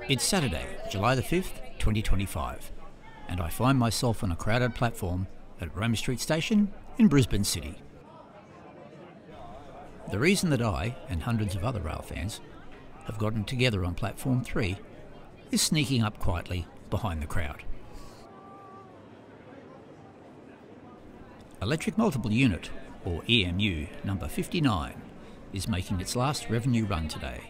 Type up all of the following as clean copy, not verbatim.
It's Saturday, July the 5th, 2025, and I find myself on a crowded platform at Roma St Station in Brisbane City. The reason that I, and hundreds of other rail fans, have gotten together on platform 3 is sneaking up quietly behind the crowd. Electric Multiple Unit, or EMU, number 59, is making its last revenue run today.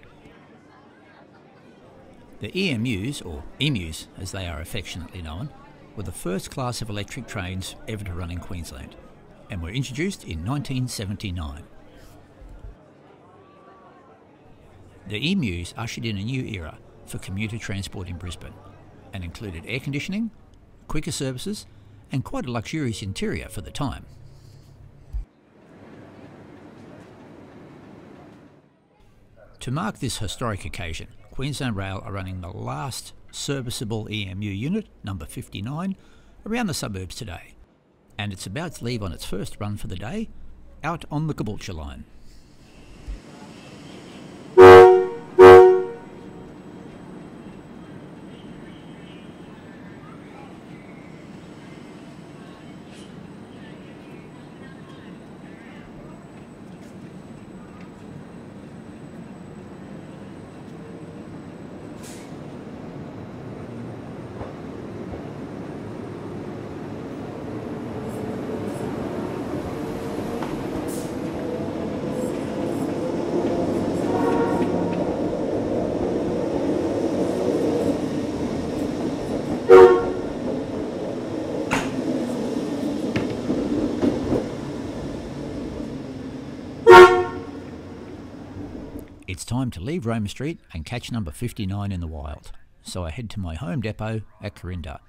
The EMUs, or EMUs as they are affectionately known, were the first class of electric trains ever to run in Queensland, and were introduced in 1979. The EMUs ushered in a new era for commuter transport in Brisbane, and included air conditioning, quicker services, and quite a luxurious interior for the time. To mark this historic occasion, Queensland Rail are running the last serviceable EMU unit, number 59, around the suburbs today, and it's about to leave on its first run for the day, out on the Caboolture line. It's time to leave Roma Street and catch number 59 in the wild, so I head to my home depot at Corinda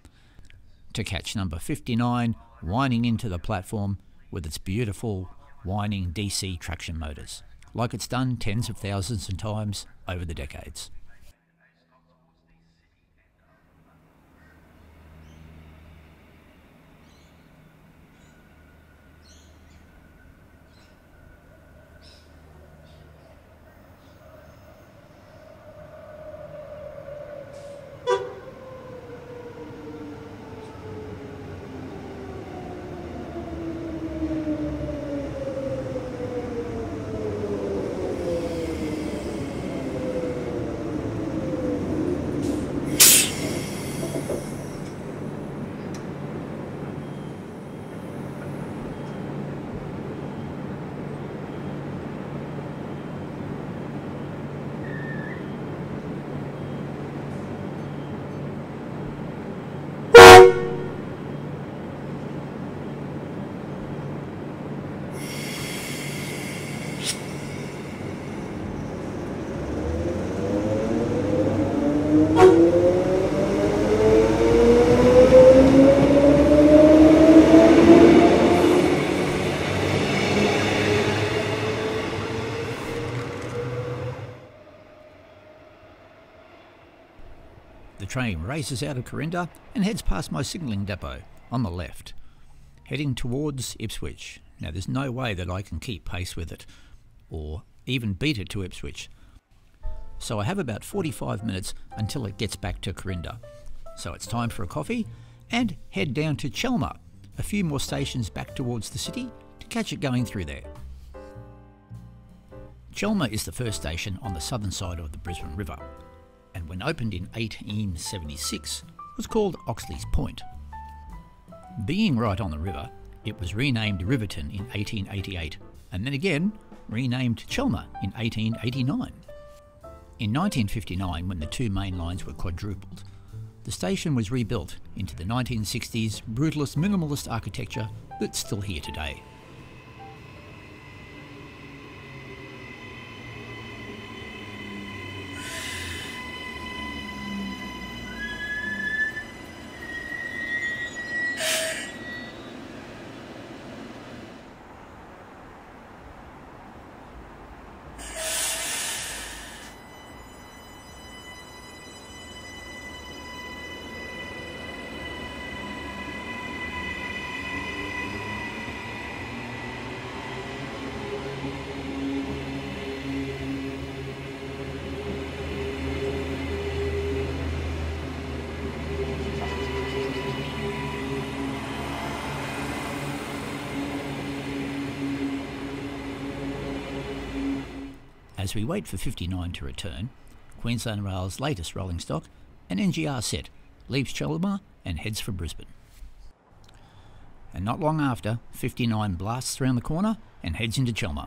to catch number 59 winding into the platform with its beautiful whining DC traction motors, like it's done tens of thousands of times over the decades. The train races out of Corinda and heads past my signalling depot on the left, heading towards Ipswich. Now there's no way that I can keep pace with it, or even beat it to Ipswich. So I have about 45 minutes until it gets back to Corinda. So it's time for a coffee and head down to Chelmer, a few more stations back towards the city to catch it going through there. Chelmer is the first station on the southern side of the Brisbane River, and when opened in 1876 was called Oxley's Point. Being right on the river, it was renamed Riverton in 1888, and then again renamed Chelmer in 1889. In 1959, when the two main lines were quadrupled, the station was rebuilt into the 1960s brutalist minimalist architecture that's still here today. as we wait for 59 to return, Queensland Rails' latest rolling stock, an NGR set, leaves Chelmer and heads for Brisbane. And not long after, 59 blasts around the corner and heads into Chelmer.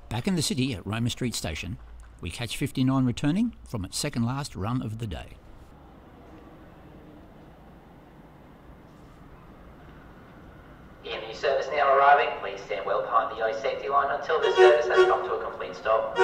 Back in the city at Roma St Station, we catch 59 returning from its second last run of the day. EMU service now arriving. Please stand well behind the yellow safety line until the service has come to a complete stop.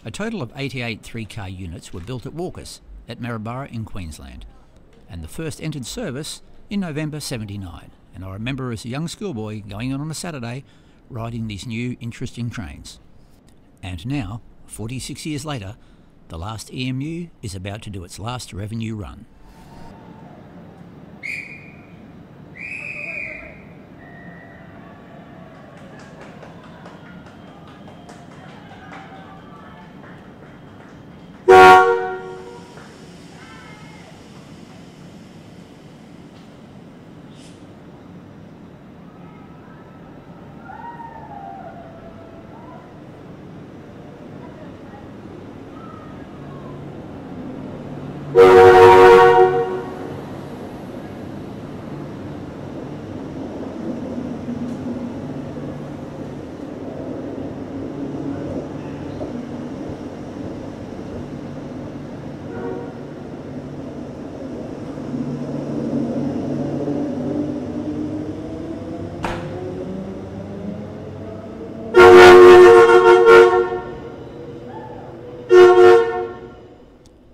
A total of 88 three-car units were built at Walkers at Maryborough in Queensland, and the first entered service in November '79. And I remember as a young schoolboy going on a Saturday riding these new interesting trains. And now, 46 years later, the last EMU is about to do its last revenue run.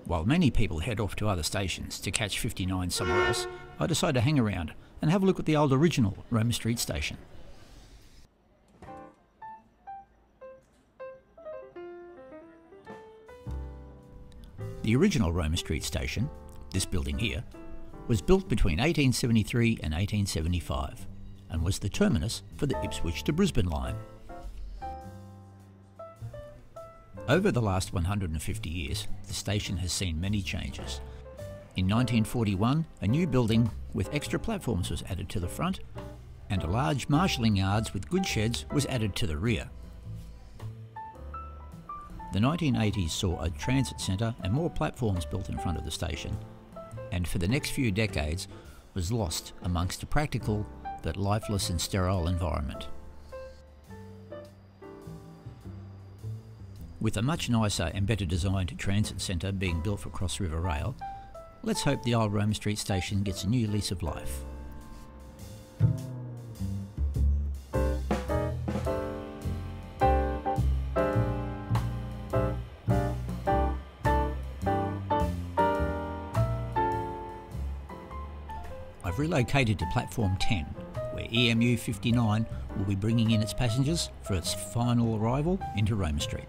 While many people head off to other stations to catch 59 somewhere else, I decide to hang around and have a look at the old original Roma St Station. The original Roma St Station, this building here, was built between 1873 and 1875 and was the terminus for the Ipswich to Brisbane line. Over the last 150 years, the station has seen many changes. In 1941, a new building with extra platforms was added to the front, and a large marshalling yards with goods sheds was added to the rear. The 1980s saw a transit centre and more platforms built in front of the station, and for the next few decades was lost amongst a practical but lifeless and sterile environment. With a much nicer and better designed transit centre being built for Cross River Rail, let's hope the old Roma St Station gets a new lease of life. I've relocated to platform 10, where EMU 59 will be bringing in its passengers for its final arrival into Roma Street.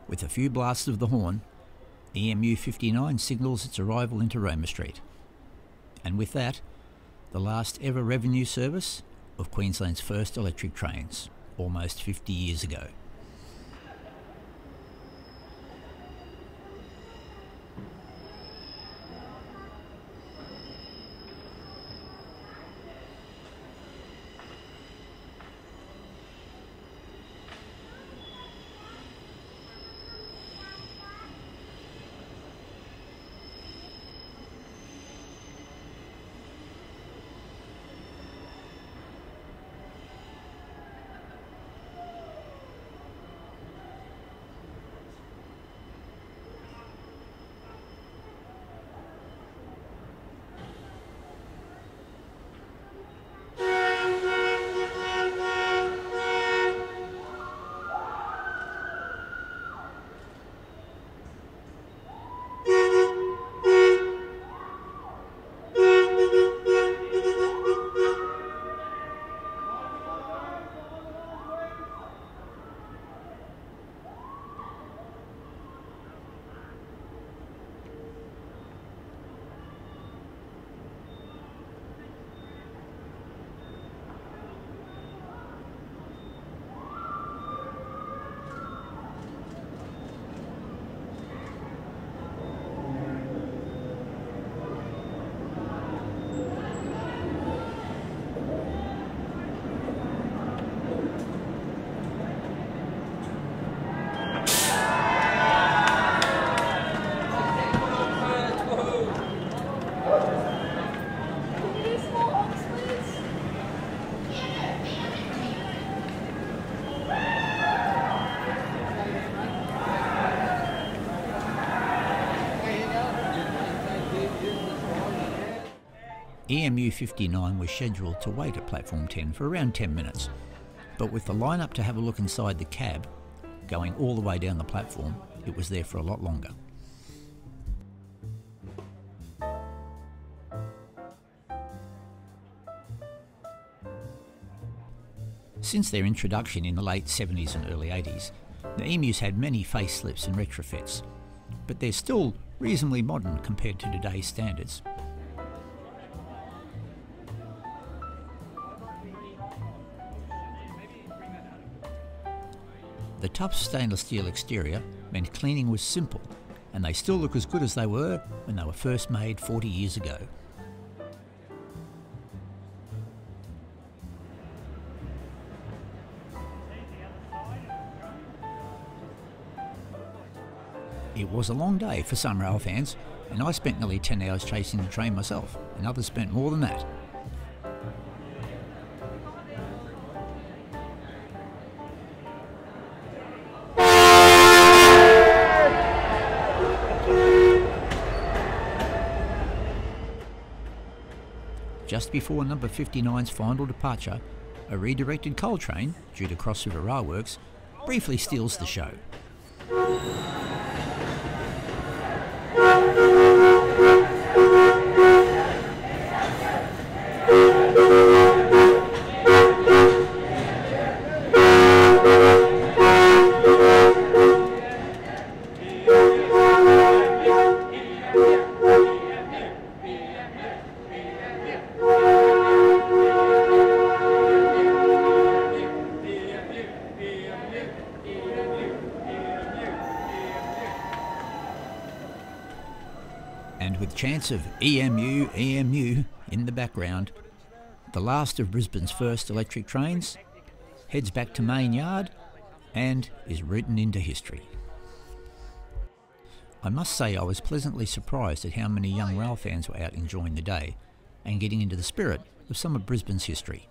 With a few blasts of the horn, EMU 59 signals its arrival into Roma Street. And with that, the last ever revenue service of Queensland's first electric trains, almost 50 years ago. EMU 59 was scheduled to wait at platform 10 for around 10 minutes, but with the line-up to have a look inside the cab, going all the way down the platform, it was there for a lot longer. Since their introduction in the late 70s and early 80s, the EMU's had many facelifts and retrofits, but they're still reasonably modern compared to today's standards. The tough stainless steel exterior meant cleaning was simple, and they still look as good as they were when they were first made 40 years ago. It was a long day for some rail fans, and I spent nearly 10 hours chasing the train myself, and others spent more than that. Just before number 59's final departure, a redirected coal train, due to Cross River Rail Works, briefly steals the show. And with chants of EMU, EMU in the background, the last of Brisbane's first electric trains heads back to Main Yard and is written into history. I must say I was pleasantly surprised at how many young rail fans were out enjoying the day and getting into the spirit of some of Brisbane's history.